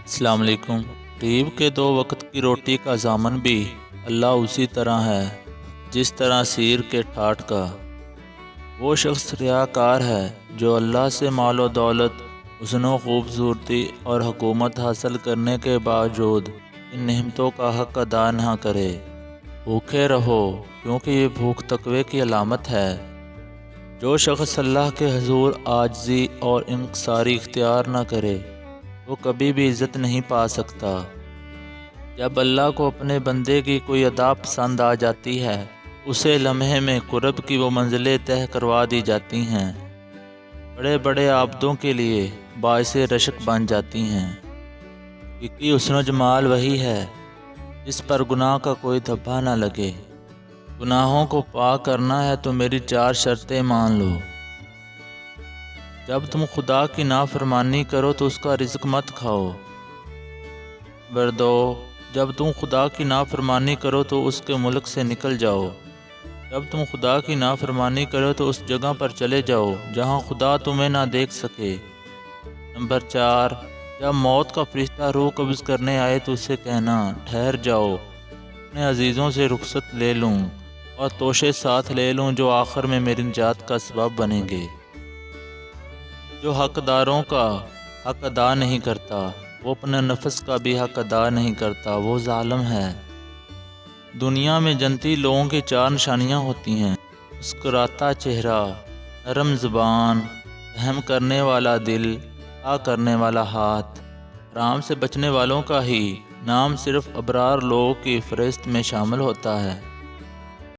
السلام علیکم۔ غریب کے 2 وقت کی روٹی کا ضامن بھی اللہ اسی طرح ہے جس طرح سیر کے ٹھاٹھ کا۔ وہ شخص ریاکار ہے جو اللہ سے مال و دولت، حسن و خوبصورتی اور حکومت حاصل کرنے کے باوجود ان نعمتوں کا حق ادا نہ کرے۔ بھوکے رہو کیونکہ یہ بھوک تقوی کی علامت ہے۔ جو شخص اللہ کے حضور عاجزی اور انکساری اختیار نہ کرے وہ کبھی بھی عزت نہیں پا سکتا۔ جب اللہ کو اپنے بندے کی کوئی ادا پسند آ جاتی ہے اسے لمحے میں قرب کی وہ منزلیں طے کروا دی جاتی ہیں، بڑے بڑے عابدوں کے لیے باعث رشک بن جاتی ہیں۔ حقیقی حسن و جمال وہی ہے جس پر گناہ کا کوئی دھبا نہ لگے۔ گناہوں کو پاک کرنا ہے تو میری 4 شرطیں مان لو۔ جب تم خدا کی نافرمانی کرو تو اس کا رزق مت کھاؤ۔ نمبر 2، جب تم خدا کی نافرمانی کرو تو اس کے ملک سے نکل جاؤ۔ جب تم خدا کی نافرمانی کرو تو اس جگہ پر چلے جاؤ جہاں خدا تمہیں نہ دیکھ سکے۔ نمبر 4، جب موت کا فرشتہ روح قبض کرنے آئے تو اسے کہنا ٹھہر جاؤ، اپنے عزیزوں سے رخصت لے لوں اور توشے ساتھ لے لوں جو آخر میں میری نجات کا سبب بنیں گے۔ جو حقداروں کا حق ادا نہیں کرتا وہ اپنے نفس کا بھی حق ادا نہیں کرتا، وہ ظالم ہے۔ دنیا میں جنتی لوگوں کی 4 نشانیاں ہوتی ہیں: مسکراتا چہرہ، نرم زبان، رحم کرنے والا دل، عطا کرنے والا ہاتھ۔ حرام سے بچنے والوں کا ہی نام صرف ابرار لوگوں کی فہرست میں شامل ہوتا ہے۔